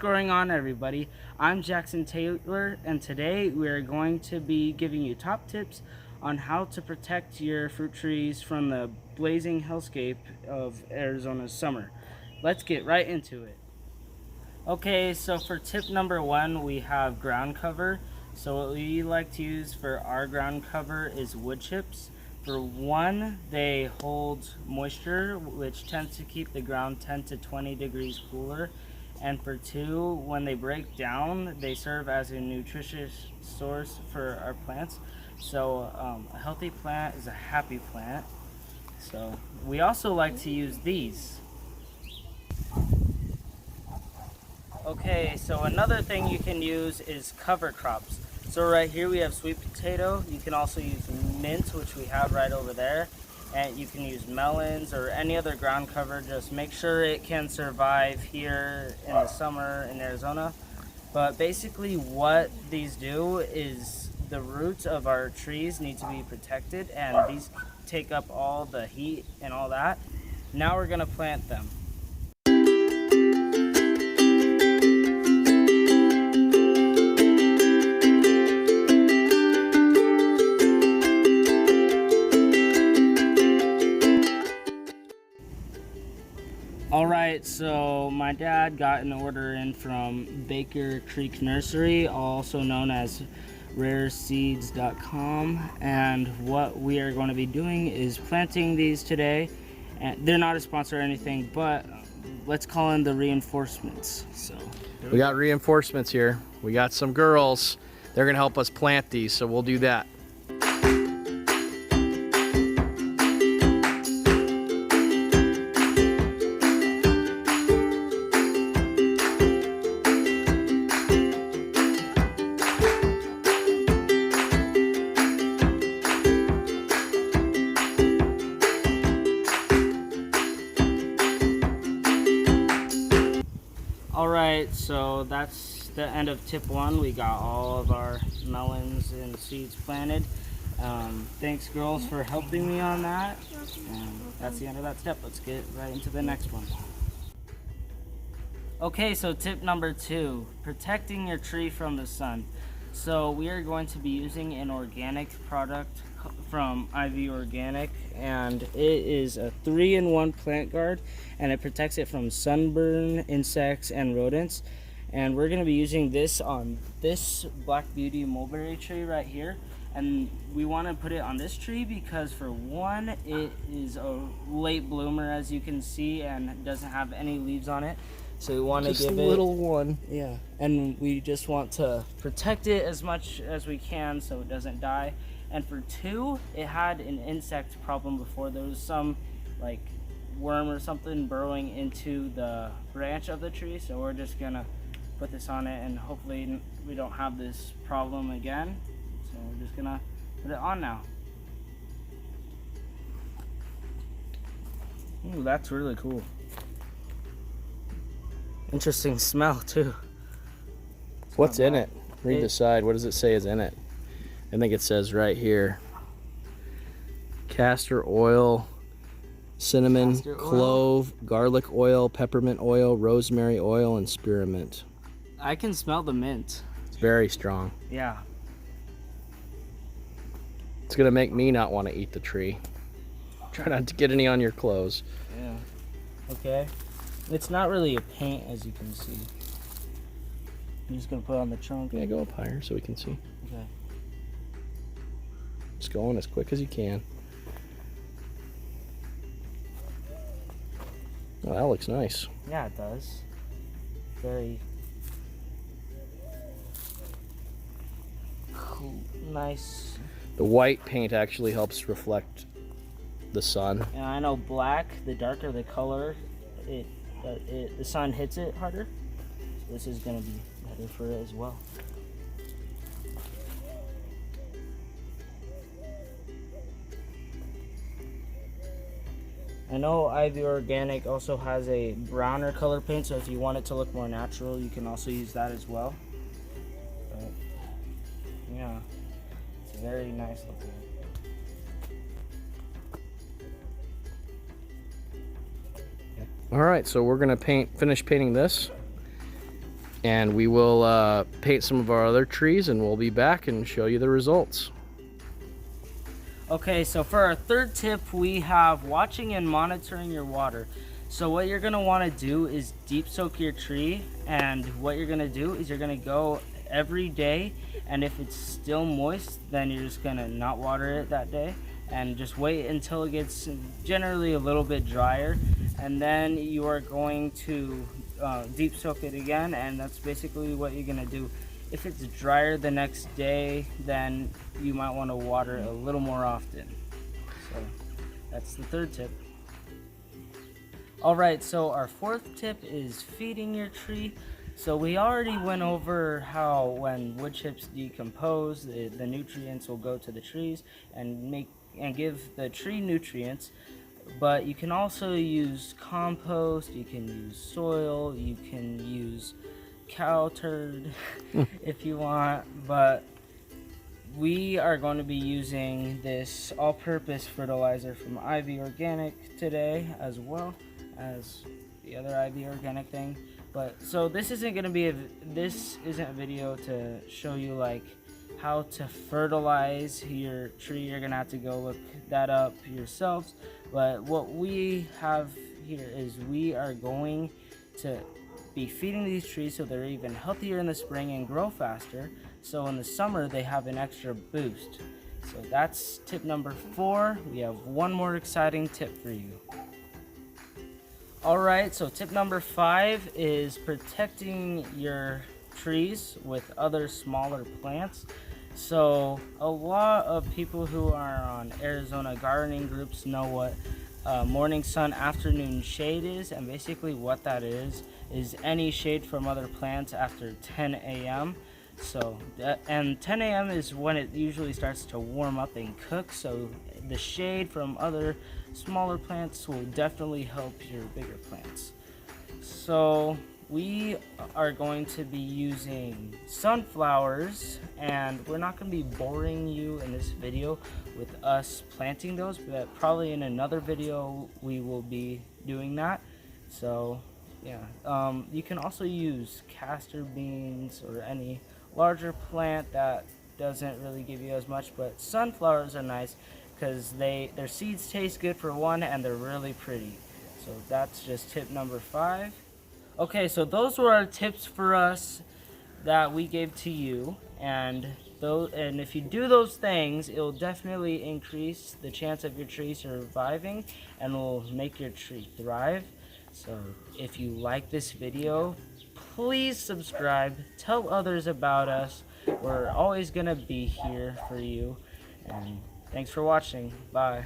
going on, everybody? I'm Jackson Taylor, and today we are going to be giving you top tips on how to protect your fruit trees from the blazing hellscape of Arizona's summer. Let's get right into it. Okay, so for tip number one, we have ground cover. So what we like to use for our ground cover is wood chips. For one, they hold moisture, which tends to keep the ground 10 to 20 degrees cooler. And for two, when they break down, they serve as a nutritious source for our plants. So a healthy plant is a happy plant. So we also like to use these. Okay, so another thing you can use is cover crops. So right here we have sweet potato. You can also use mint, which we have right over there. And you can use melons or any other ground cover. Just make sure it can survive here in the summer in Arizona. But basically what these do is the roots of our trees need to be protected, and these take up all the heat and all that. Now we're gonna plant them. Alright, so my dad got an order in from Baker Creek Nursery, also known as rareseeds.com, and what we are going to be doing is planting these today. And they're not a sponsor or anything, but let's call in the reinforcements. So we got reinforcements here. We got some girls. They're gonna help us plant these, so we'll do that. Alright, so that's the end of tip one. We got all of our melons and seeds planted. Thanks girls for helping me on that. And that's the end of that step. Let's get right into the next one. Okay, so tip number two, protecting your tree from the sun. So we are going to be using an organic product from Ivy Organic, and it is a 3-in-1 plant guard, and it protects it from sunburn, insects, and rodents. And we're going to be using this on this Black Beauty mulberry tree right here. And we want to put it on this tree because, for one, it is a late bloomer, as you can see, and doesn't have any leaves on it. So we want to give it just a little one. Yeah, and we just want to protect it as much as we can so it doesn't die. And for two, it had an insect problem before. There was some like worm or something burrowing into the branch of the tree. So we're just gonna put this on it, and hopefully we don't have this problem again. So we're just gonna put it on now. Ooh, that's really cool. Interesting smell too. What's in it? Read the side. What does it say is in it? I think it says right here. Castor oil, cinnamon, clove, garlic oil, peppermint oil, rosemary oil, and spearmint. I can smell the mint. It's very strong. Yeah. It's gonna make me not want to eat the tree. Try not to get any on your clothes. Yeah. Okay. It's not really a paint, as you can see. I'm just gonna put it on the trunk. Yeah, go up higher so we can see. Okay. Just going as quick as you can. Oh, that looks nice. Yeah, it does. Very cool. Nice. The white paint actually helps reflect the sun. And I know black, the darker the color, the sun hits it harder. So this is gonna be better for it as well. I know Ivy Organic also has a browner color paint, so if you want it to look more natural, you can also use that as well. But yeah, it's very nice looking. All right, so we're gonna finish painting this, and we will paint some of our other trees, and we'll be back and show you the results. Okay, so for our third tip, we have watching and monitoring your water. So what you're gonna wanna do is deep soak your tree, and what you're gonna do is you're gonna go every day, and if it's still moist, then you're just gonna not water it that day, and just wait until it gets generally a little bit drier, and then you are going to deep soak it again, and that's basically what you're gonna do. If it's drier the next day, then you might want to water a little more often. So that's the third tip. Alright, so our fourth tip is feeding your tree. So we already went over how when wood chips decompose, the nutrients will go to the trees and give the tree nutrients. But you can also use compost, you can use soil, you can use cow turd if you want, but we are going to be using this all-purpose fertilizer from Ivy Organic today, as well as the other Ivy Organic thing. But so this isn't a video to show you like how to fertilize your tree. You're gonna have to go look that up yourselves. But what we have here is we are going to be feeding these trees so they're even healthier in the spring and grow faster, so in the summer they have an extra boost. So that's tip number 4. We have one more exciting tip for you. Alright, so tip number 5 is protecting your trees with other smaller plants. So a lot of people who are on Arizona gardening groups know what morning sun afternoon shade is, and basically what that is any shade from other plants after 10 a.m. So and 10 a.m. is when it usually starts to warm up and cook, so the shade from other smaller plants will definitely help your bigger plants. So we are going to be using sunflowers, and we're not going to be boring you in this video with us planting those, but probably in another video we will be doing that. So yeah, you can also use castor beans or any larger plant that doesn't really give you as much, but sunflowers are nice because their seeds taste good for one, and they're really pretty. So that's just tip number 5. Okay, so those were our tips for us that we gave to you, and if you do those things, it will definitely increase the chance of your tree surviving and will make your tree thrive. So if you like this video, please subscribe, tell others about us. We're always gonna be here for you, and thanks for watching. Bye.